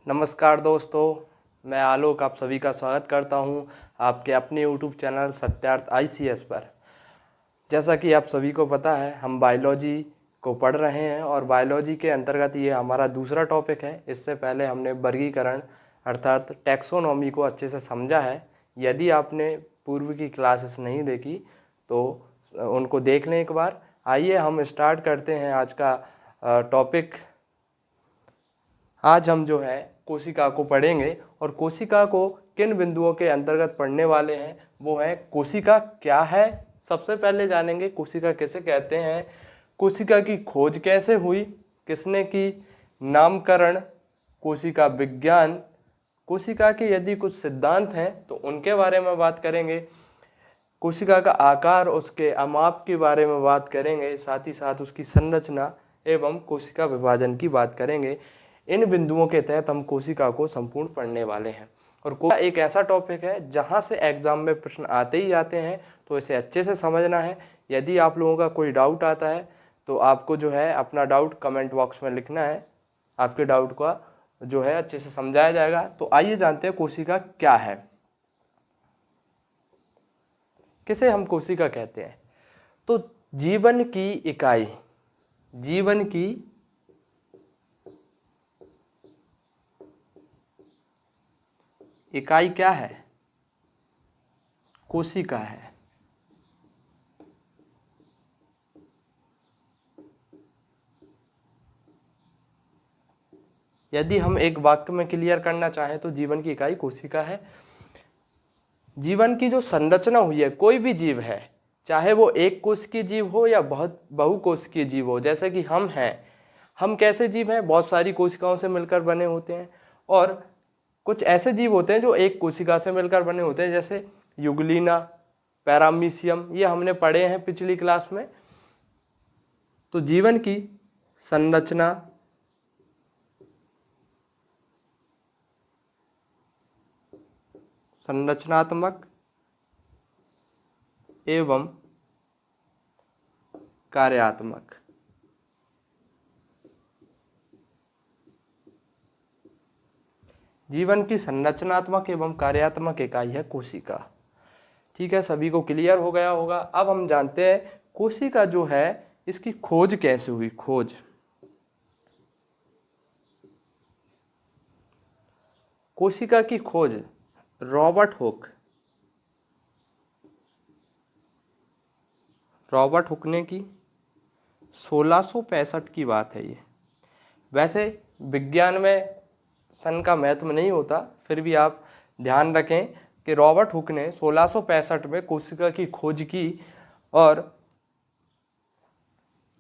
नमस्कार दोस्तों, मैं आलोक आप सभी का स्वागत करता हूं आपके अपने यूट्यूब चैनल सत्यार्थ ICS पर। जैसा कि आप सभी को पता है, हम बायोलॉजी को पढ़ रहे हैं और बायोलॉजी के अंतर्गत ये हमारा दूसरा टॉपिक है। इससे पहले हमने वर्गीकरण अर्थात टैक्सोनॉमी को अच्छे से समझा है। यदि आपने पूर्व की क्लासेस नहीं देखी तो उनको देख लें एक बार। आइए हम स्टार्ट करते हैं आज का टॉपिक। आज हम जो है कोशिका को पढ़ेंगे और कोशिका को किन बिंदुओं के अंतर्गत पढ़ने वाले हैं वो है कोशिका क्या है, सबसे पहले जानेंगे कोशिका किसे कहते हैं, कोशिका की खोज कैसे हुई, किसने की, नामकरण, कोशिका विज्ञान, कोशिका के यदि कुछ सिद्धांत हैं तो उनके बारे में बात करेंगे, कोशिका का आकार उसके अमाप के बारे में बात करेंगे, साथ ही साथ उसकी संरचना एवं कोशिका विभाजन की बात करेंगे। इन बिंदुओं के तहत हम कोशिका को संपूर्ण पढ़ने वाले हैं। और कोशिका एक ऐसा टॉपिक है जहां से एग्जाम में प्रश्न आते ही आते हैं, तो इसे अच्छे से समझना है। यदि आप लोगों का कोई डाउट आता है तो आपको जो है अपना डाउट कमेंट बॉक्स में लिखना है, आपके डाउट का जो है अच्छे से समझाया जाएगा। तो आइए जानते हैं कोशिका क्या है, किसे हम कोशिका कहते हैं। तो जीवन की इकाई, जीवन की इकाई क्या है? कोशिका है। यदि हम एक वाक्य में क्लियर करना चाहें तो जीवन की इकाई कोशिका है। जीवन की जो संरचना हुई है, कोई भी जीव है, चाहे वो एक कोश की जीव हो या बहुत बहुकोश की जीव हो, जैसे कि हम हैं, हम कैसे जीव हैं? बहुत सारी कोशिकाओं से मिलकर बने होते हैं। और कुछ ऐसे जीव होते हैं जो एक कोशिका से मिलकर बने होते हैं, जैसे युगलीना, पैरामीशियम, ये हमने पढ़े हैं पिछली क्लास में। तो जीवन की संरचना, संरचनात्मक एवं कार्यात्मक, जीवन की संरचनात्मक एवं कार्यात्मक इकाई है कोशिका। ठीक है, सभी को क्लियर हो गया होगा। अब हम जानते हैं कोशिका जो है इसकी खोज कैसे हुई। खोज, कोशिका की खोज रॉबर्ट हुक, रॉबर्ट हुक ने की। 1665 की बात है ये। वैसे विज्ञान में सन का महत्व नहीं होता, फिर भी आप ध्यान रखें कि रॉबर्ट हुक ने 1665 में कोशिका की खोज की। और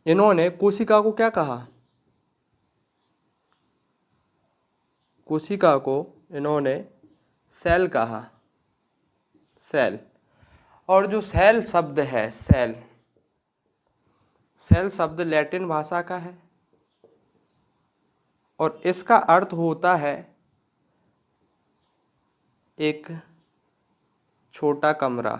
इन्होंने कोशिका को क्या कहा? कोशिका को इन्होंने सेल कहा, सेल। और जो सेल शब्द है, सेल, सेल शब्द लैटिन भाषा का है और इसका अर्थ होता है एक छोटा कमरा।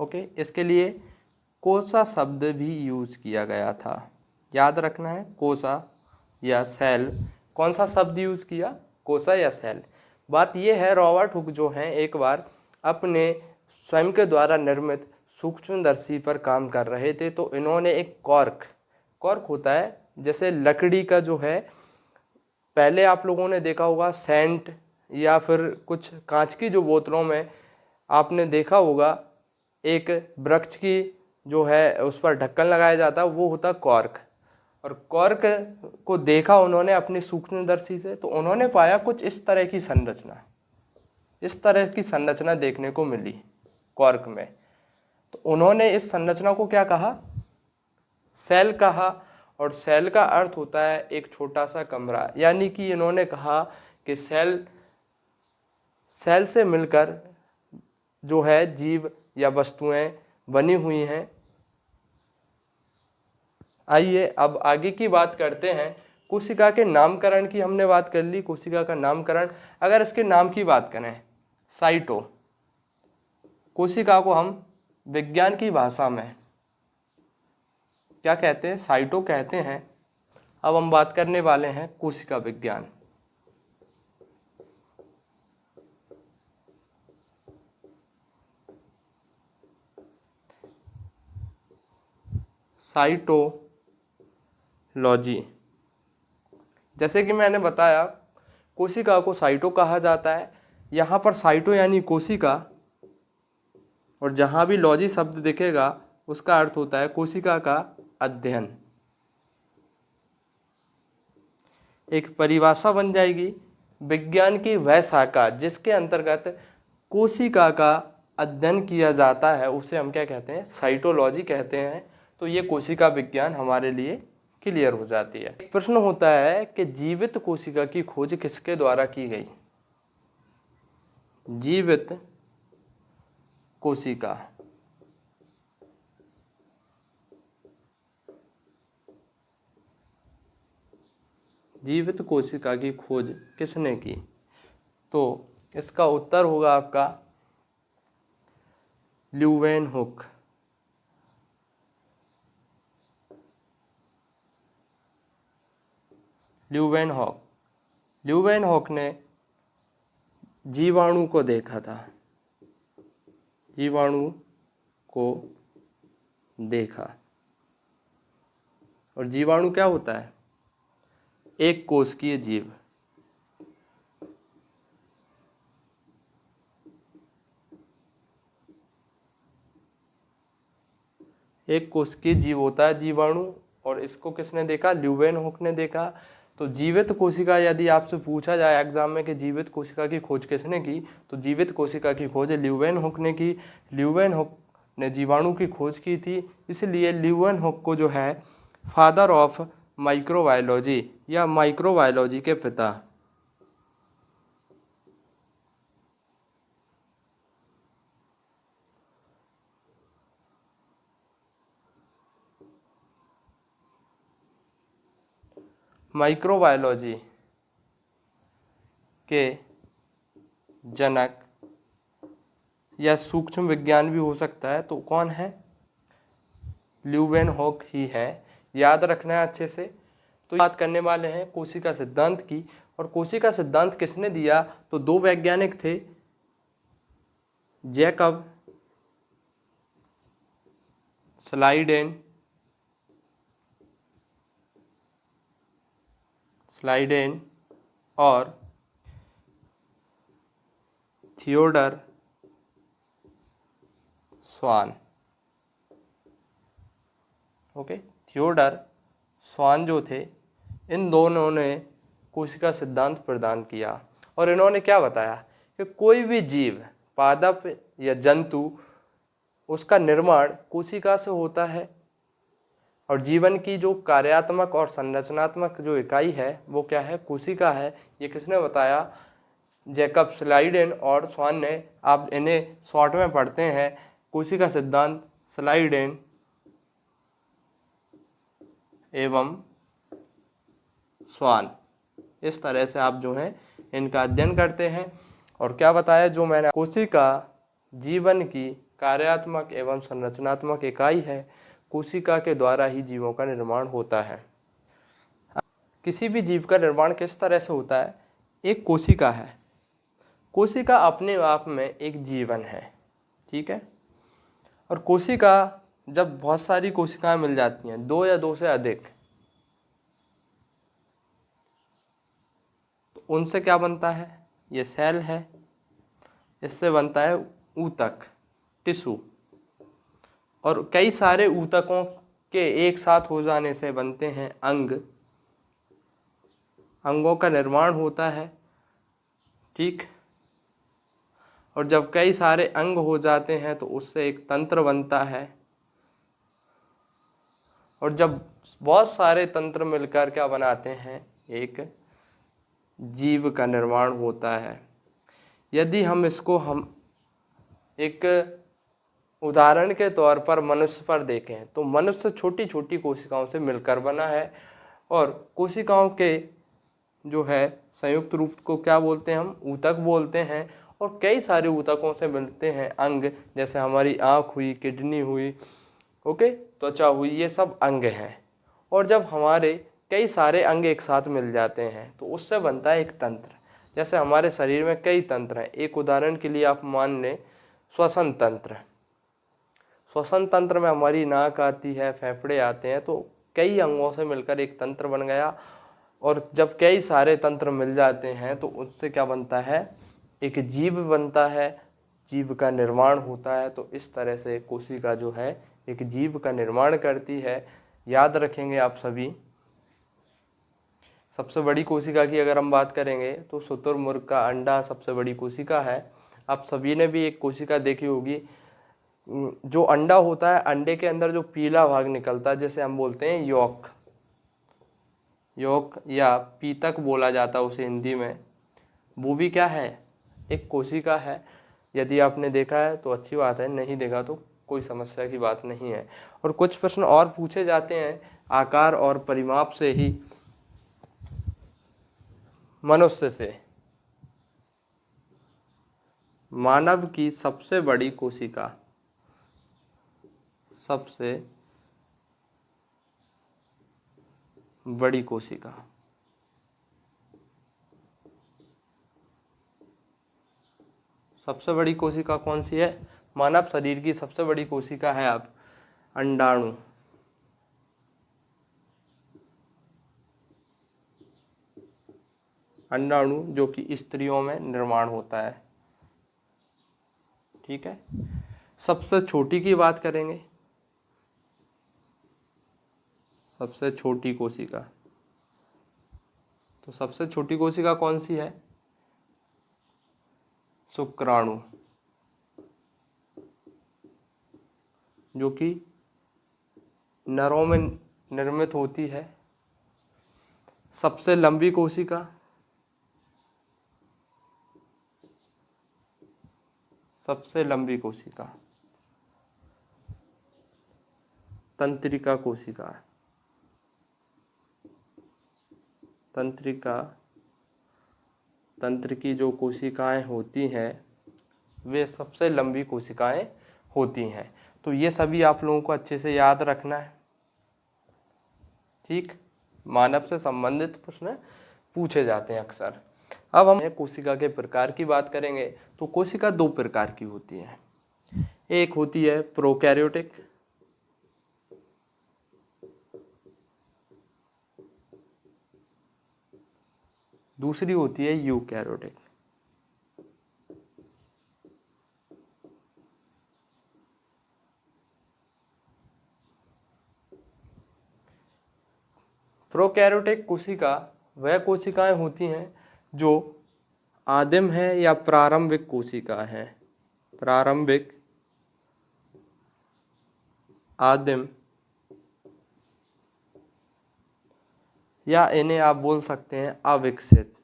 ओके, इसके लिए कोशा शब्द भी यूज किया गया था। याद रखना है, कोशा या सेल, कौन सा शब्द यूज किया? कोशा या सेल। बात यह है, रॉबर्ट हुक जो हैं एक बार अपने स्वयं के द्वारा निर्मित सूक्ष्मदर्शी पर काम कर रहे थे, तो इन्होंने एक कॉर्क, कॉर्क होता है जैसे लकड़ी का जो है, पहले आप लोगों ने देखा होगा सेंट या फिर कुछ कांच की जो बोतलों में आपने देखा होगा एक वृक्ष की जो है उस पर ढक्कन लगाया जाता है, वो होता कॉर्क। और कॉर्क को देखा उन्होंने अपनी सूक्ष्मदर्शी से, तो उन्होंने पाया कुछ इस तरह की संरचना, इस तरह की संरचना देखने को मिली कॉर्क में। तो उन्होंने इस संरचना को क्या कहा? सेल कहा। और सेल का अर्थ होता है एक छोटा सा कमरा, यानी कि इन्होंने कहा कि सेल, सेल से मिलकर जो है जीव या वस्तुएं बनी हुई हैं। आइए अब आगे की बात करते हैं। कोशिका के नामकरण की हमने बात कर ली। कोशिका का नामकरण, अगर इसके नाम की बात करें, साइटो, कोशिका को हम विज्ञान की भाषा में क्या कहते हैं? साइटो कहते हैं। अब हम बात करने वाले हैं कोशिका विज्ञान। साइटोलॉजी, जैसे कि मैंने बताया कोशिका को साइटो कहा जाता है। यहाँ पर साइटो यानी कोशिका, और जहाँ भी लॉजी शब्द दिखेगा उसका अर्थ होता है कोशिका का अध्ययन। एक परिभाषा बन जाएगी, विज्ञान की वह शाखा जिसके अंतर्गत कोशिका का अध्ययन किया जाता है उसे हम क्या कहते हैं? साइटोलॉजी कहते हैं। तो ये कोशिका विज्ञान हमारे लिए क्लियर हो जाती है। एक प्रश्न होता है कि जीवित कोशिका की खोज किसके द्वारा की गई? जीवित कोशिका, जीवित कोशिका की खोज किसने की? तो इसका उत्तर होगा आपका ल्यूवेनहुक। ल्यूवेनहुक ने जीवाणु को देखा था, जीवाणु को देखा। और जीवाणु क्या होता है? एक कोशिकीय जीव। एक कोशिकीय जीव होता है जीवाणु, और इसको किसने देखा? ल्यूवेनहुक ने देखा। तो जीवित कोशिका, यदि आपसे पूछा जाए एग्जाम में कि जीवित कोशिका की खोज किसने की, तो जीवित कोशिका की खोज ल्यूवेनहुक ने की। ल्यूवेनहुक ने जीवाणु की खोज की थी, इसलिए ल्यूवेनहुक को जो है फादर ऑफ माइक्रोबायोलॉजी या माइक्रोबायोलॉजी के पिता, माइक्रोबायोलॉजी के जनक, या सूक्ष्म विज्ञान भी हो सकता है, तो कौन है? ल्यूवेनहुक ही है। याद रखना है अच्छे से। तो बात करने वाले हैं कोशिका सिद्धांत की। और कोशिका सिद्धांत किसने दिया? तो दो वैज्ञानिक थे, जैकब स्लाइडेन और थियोडर स्वान। ओके, थियोडर स्वान जो थे, इन दोनों ने कोशिका सिद्धांत प्रदान किया। और इन्होंने क्या बताया कि कोई भी जीव, पादप या जंतु, उसका निर्माण कोशिका से होता है। और जीवन की जो कार्यात्मक और संरचनात्मक जो इकाई है वो क्या है? कोशिका है। ये किसने बताया? जैकब स्लाइडेन और स्वान ने। आप इन्हें शॉर्ट में पढ़ते हैं, कोशिका सिद्धांत स्लाइडेन एवं स्वान। इस तरह से आप जो है इनका अध्ययन करते हैं। और क्या बताया जो मैंने? कोशिका जीवन की कार्यात्मक एवं संरचनात्मक इकाई है। कोशिका के द्वारा ही जीवों का निर्माण होता है। किसी भी जीव का निर्माण किस तरह से होता है? एक कोशिका है, कोशिका अपने आप में एक जीवन है, ठीक है। और कोशिका, जब बहुत सारी कोशिकाएं मिल जाती हैं, दो या दो से अधिक, तो उनसे क्या बनता है? ये सेल है। इससे बनता है ऊतक, टिश्यू। और कई सारे ऊतकों के एक साथ हो जाने से बनते हैं अंग। अंगों का निर्माण होता है, ठीक। और जब कई सारे अंग हो जाते हैं तो उससे एक तंत्र बनता है। और जब बहुत सारे तंत्र मिलकर क्या बनाते हैं? एक जीव का निर्माण होता है। यदि हम इसको एक उदाहरण के तौर पर मनुष्य पर देखें तो मनुष्य छोटी छोटी कोशिकाओं से मिलकर बना है। और कोशिकाओं के जो है संयुक्त रूप को क्या बोलते हैं? हम ऊतक बोलते हैं। और कई सारे ऊतकों से मिलते हैं अंग, जैसे हमारी आँख हुई, किडनी हुई, ओके, त्वचा हुई, ये सब अंग हैं। और जब हमारे कई सारे अंग एक साथ मिल जाते हैं तो उससे बनता है एक तंत्र। जैसे हमारे शरीर में कई तंत्र हैं, एक उदाहरण के लिए आप मान लें श्वसन तंत्र। श्वसन तंत्र में हमारी नाक आती है, फेफड़े आते हैं, तो कई अंगों से मिलकर एक तंत्र बन गया। और जब कई सारे तंत्र मिल जाते हैं तो उससे क्या बनता है, एक जीव बनता है, जीव का निर्माण होता है। तो इस तरह से कोशिका जो है एक जीव का निर्माण करती है। याद रखेंगे आप सभी। सबसे बड़ी कोशिका की अगर हम बात करेंगे तो शुतुरमुर्ग का अंडा सबसे बड़ी कोशिका है। आप सभी ने भी एक कोशिका देखी होगी, जो अंडा होता है, अंडे के अंदर जो पीला भाग निकलता है जिसे हम बोलते हैं यॉक, यॉक या पीतक बोला जाता है उसे हिंदी में, वो भी क्या है, एक कोशिका है। यदि आपने देखा है तो अच्छी बात है, नहीं देखा तो कोई समस्या की बात नहीं है। और कुछ प्रश्न और पूछे जाते हैं आकार और परिमाप से ही। मनुष्य से मानव की सबसे बड़ी कोशिका, सबसे बड़ी कोशिका, सबसे बड़ी कोशिका कौन सी है? मानव शरीर की सबसे बड़ी कोशिका है आप अंडाणु। अंडाणु जो कि स्त्रियों में निर्माण होता है, ठीक है। सबसे छोटी की बात करेंगे, सबसे छोटी कोशिका, तो सबसे छोटी कोशिका कौन सी है? शुक्राणु, जो कि नरों में निर्मित होती है। सबसे लंबी कोशिका, सबसे लंबी कोशिका तंत्रिका कोशिका, तंत्रिका, तंत्र की जो कोशिकाएं होती हैं वे सबसे लंबी कोशिकाएं होती हैं। तो ये सभी आप लोगों को अच्छे से याद रखना है, ठीक। मानव से संबंधित प्रश्न पूछे जाते हैं अक्सर। अब हम कोशिका के प्रकार की बात करेंगे। तो कोशिका दो प्रकार की होती है, एक होती है प्रोकैरियोटिक, दूसरी होती है यूकैरियोटिक। प्रोकैरियोटिक कोशिका वह कोशिकाएं होती हैं जो आदिम है या प्रारंभिक कोशिका है, प्रारंभिक, आदिम, या इन्हें आप बोल सकते हैं अविकसित।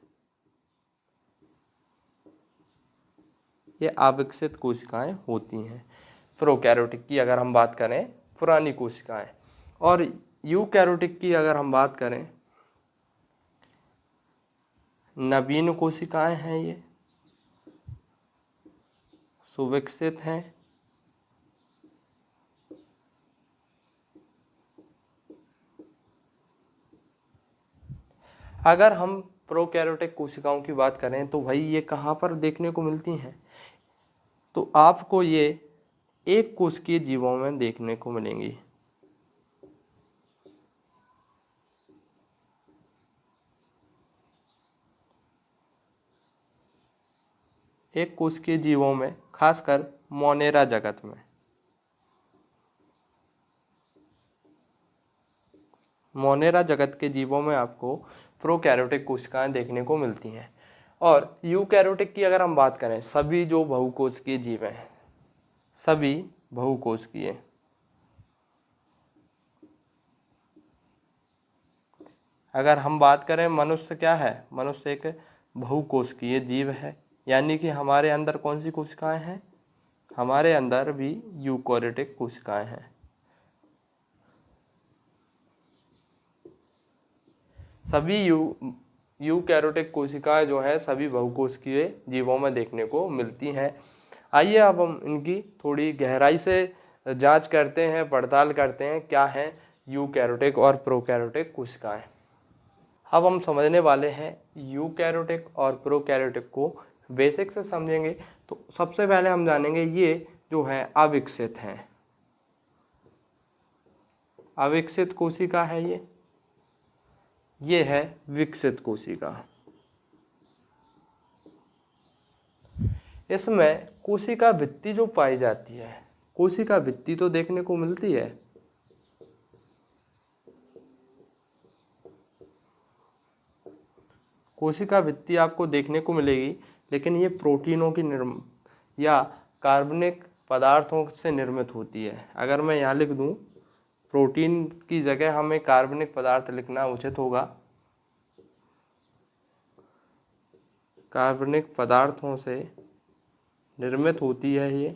ये अविकसित कोशिकाएं होती हैं प्रोकैरियोटिक की अगर हम बात करें, पुरानी कोशिकाएं। और यूकैरियोटिक की अगर हम बात करें, नवीन कोशिकाएं हैं, ये सुविकसित हैं। अगर हम प्रोकैरियोटिक कोशिकाओं की बात करें तो भाई ये कहाँ पर देखने को मिलती हैं? तो आपको ये एक कोशिकीय जीवों में देखने को मिलेंगी। एक कोशिकीय जीवों में, खासकर मोनेरा जगत में, मोनेरा जगत के जीवों में आपको प्रोकैरियोटिक कोशिकाएं देखने को मिलती हैं। और यूकैरियोटिक की अगर हम बात करें, सभी जो बहुकोशिकीय जीव हैं, सभी बहुकोशिकीय, अगर हम बात करें मनुष्य क्या है, मनुष्य एक बहुकोशिकीय जीव है। यानी कि हमारे अंदर कौन सी कोशिकाएं हैं? हमारे अंदर भी यूकैरियोटिक कोशिकाएं हैं। सभी यूकैरियोटिक कोशिकाएं जो हैं सभी बहुकोशिकीय जीवों में देखने को मिलती हैं। आइए अब हम इनकी थोड़ी गहराई से जांच करते हैं, पड़ताल करते हैं क्या हैं यूकैरियोटिक और प्रोकैरियोटिक कोशिकाएं। अब हम समझने वाले हैं यूकैरियोटिक और प्रोकैरियोटिक को, बेसिक से समझेंगे। तो सबसे पहले हम जानेंगे ये जो है अविकसित हैं। अविकसित कोशिका है ये है विकसित कोशिका। इसमें कोशिका भित्ति जो पाई जाती है, कोशिका भित्ति तो देखने को मिलती है, कोशिका भित्ति आपको देखने को मिलेगी, लेकिन ये प्रोटीनों की या कार्बनिक पदार्थों से निर्मित होती है। अगर मैं यहाँ लिख दूँ प्रोटीन की जगह हमें कार्बनिक पदार्थ लिखना उचित होगा। कार्बनिक पदार्थों से निर्मित होती है ये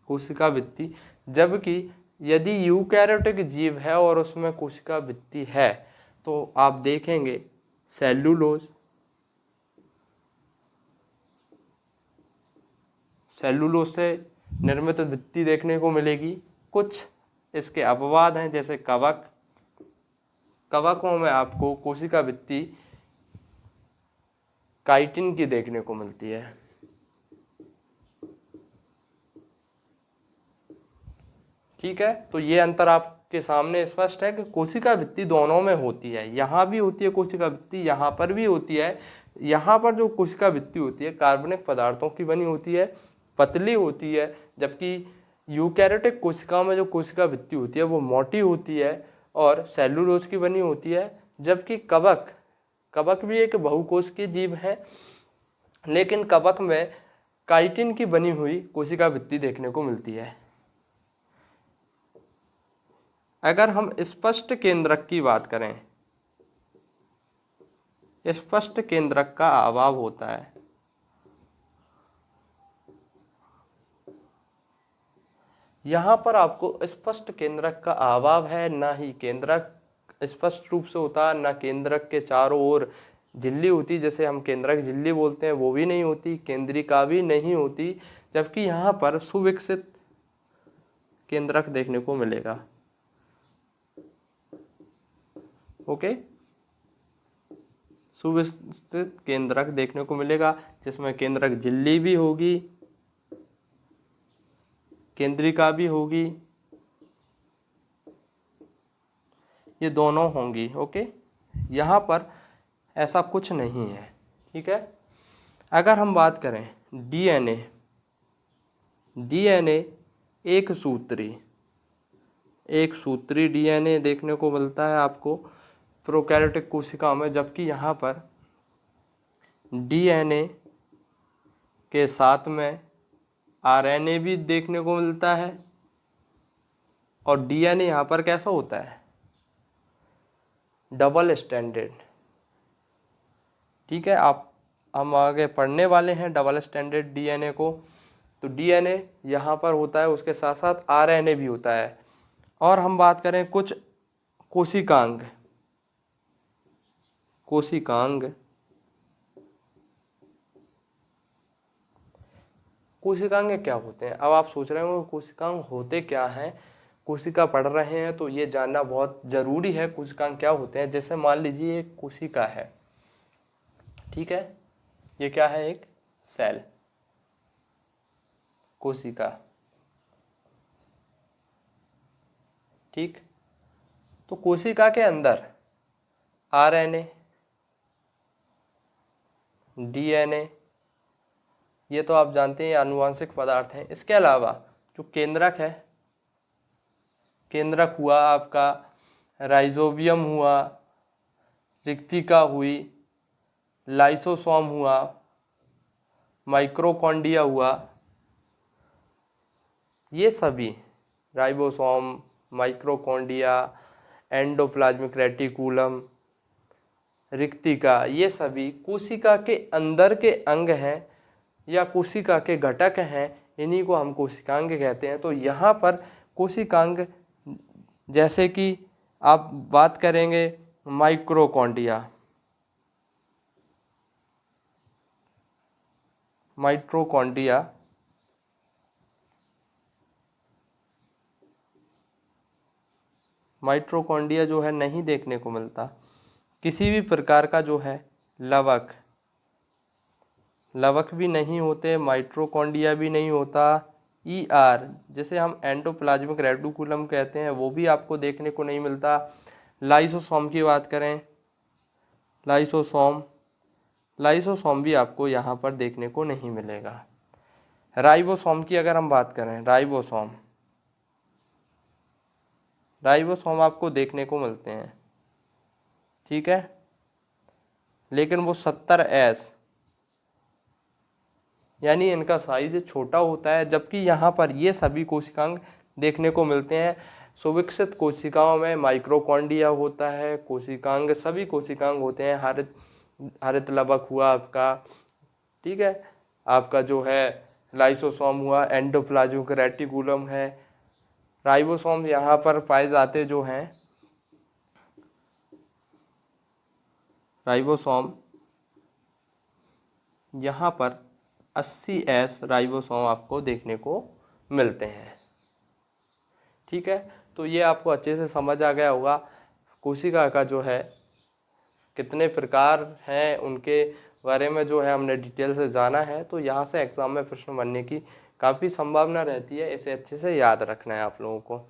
कोशिका भित्ति। जबकि यदि यूकैरियोटिक जीव है और उसमें कोशिका भित्ति है तो आप देखेंगे सेल्यूलोज, सेल्यूलोज से निर्मित भित्ति देखने को मिलेगी। कुछ इसके अपवाद हैं जैसे कवक, कवकों में आपको कोशिका भित्ति काइटिन की देखने को मिलती है। ठीक है, तो ये अंतर आपके सामने स्पष्ट है कि कोशिका भित्ति दोनों में होती है, यहाँ भी होती है कोशिका भित्ति, यहाँ पर भी होती है। यहाँ पर जो कोशिका भित्ति होती है कार्बनिक पदार्थों की बनी होती है, पतली होती है, जबकि यूकैरियोटिक कोशिकाओं में जो कोशिका भित्ति होती है वो मोटी होती है और सेल्यूलोज की बनी होती है। जबकि कवक भी एक बहुकोशिकीय जीव है, लेकिन कवक में काइटिन की बनी हुई कोशिका भित्ति देखने को मिलती है। अगर हम स्पष्ट केंद्रक की बात करें, स्पष्ट केंद्रक का अभाव होता है। यहाँ पर आपको स्पष्ट केंद्रक का अभाव है, ना ही केंद्रक स्पष्ट रूप से होता है, ना केंद्रक के चारों ओर झिल्ली होती, जैसे हम केंद्रक झिल्ली बोलते हैं, वो भी नहीं होती, केंद्रिका भी नहीं होती। जबकि यहाँ पर सुविकसित केंद्रक देखने को मिलेगा। ओके, सुविकसित केंद्रक देखने को मिलेगा जिसमें केंद्रक झिल्ली भी होगी, केंद्रिका भी होगी, ये दोनों होंगी। ओके, यहाँ पर ऐसा कुछ नहीं है। ठीक है, अगर हम बात करें डीएनए, डीएनए एक सूत्री डीएनए देखने को मिलता है आपको प्रोकैरियोटिक कोशिकाओं में। जबकि यहाँ पर डीएनए के साथ में आरएनए भी देखने को मिलता है, और डीएनए यहाँ पर कैसा होता है, डबल स्टैंडर्ड। ठीक है, हम आगे पढ़ने वाले हैं डबल स्टैंडर्ड डीएनए को। तो डीएनए यहाँ पर होता है, उसके साथ साथ आरएनए भी होता है। और हम बात करें कुछ कोशिकांग, कोशिकांग क्या होते हैं। अब आप सोच रहे हो कोशिकांग होते क्या हैं, कोशिका पढ़ रहे हैं तो ये जानना बहुत ज़रूरी है कोशिकांग क्या होते हैं। जैसे मान लीजिए एक कोशिका है, ठीक है, ये क्या है, एक सेल, कोशिका। ठीक, तो कोशिका के अंदर आरएनए, डीएनए, ये तो आप जानते हैं आनुवांशिक पदार्थ हैं। इसके अलावा जो केंद्रक है, केंद्रक हुआ आपका, राइजोबियम हुआ, रिक्तिका हुई, लाइसोसोम हुआ, माइक्रोकॉन्डिया हुआ, ये सभी राइबोसोम, माइक्रोकॉन्डिया, एंडोप्लाज्मिक रेटिकुलम, रिक्तिका, ये सभी कोशिका के अंदर के अंग हैं या कोशिका के घटक हैं, इन्हीं को हम कोशिकांग कहते हैं। तो यहाँ पर कोशिकांग जैसे कि आप बात करेंगे माइक्रोकॉन्ड्रिया। माइटोकॉन्ड्रिया माइटोकॉन्ड्रिया जो है नहीं देखने को मिलता। किसी भी प्रकार का जो है लवक भी नहीं होते, माइटोकॉन्ड्रिया भी नहीं होता। ER जैसे हम एंडोप्लाज्मिक रेटिकुलम कहते हैं वो भी आपको देखने को नहीं मिलता। लाइसोसोम की बात करें, लाइसोसोम भी आपको यहाँ पर देखने को नहीं मिलेगा। राइबोसोम की अगर हम बात करें, राइबोसोम आपको देखने को मिलते हैं, ठीक है, लेकिन वो 70S यानी इनका साइज छोटा होता है, जबकि यहाँ पर ये सभी कोशिकांग देखने को मिलते हैं। सुविकसित कोशिकाओं में माइक्रोकॉन्ड्रिया होता है, कोशिकांग सभी कोशिकांग होते हैं। हरित लवक हुआ आपका, ठीक है, आपका जो है लाइसोसोम हुआ, एंडोप्लाज्मिक रेटिकुलम है, राइबोसोम यहाँ पर पाए जाते जो हैं। राइबोसोम यहाँ पर 80S राइबोसोम आपको देखने को मिलते हैं, ठीक है। तो ये आपको अच्छे से समझ आ गया होगा कोशिका का जो है कितने प्रकार हैं, उनके बारे में जो है हमने डिटेल से जाना है। तो यहाँ से एग्ज़ाम में प्रश्न बनने की काफ़ी संभावना रहती है, इसे अच्छे से याद रखना है आप लोगों को।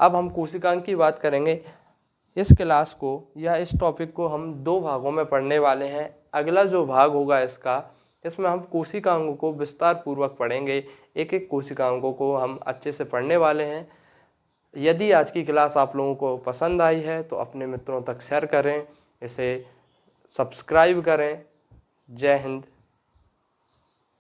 अब हम कोशिकांग की बात करेंगे। इस क्लास को या इस टॉपिक को हम 2 भागों में पढ़ने वाले हैं। अगला जो भाग होगा इसमें हम कोशिकांगों को विस्तार पूर्वक पढ़ेंगे, एक एक कोशिकांगों को हम अच्छे से पढ़ने वाले हैं। यदि आज की क्लास आप लोगों को पसंद आई है तो अपने मित्रों तक शेयर करें, इसे सब्सक्राइब करें। जय हिंद।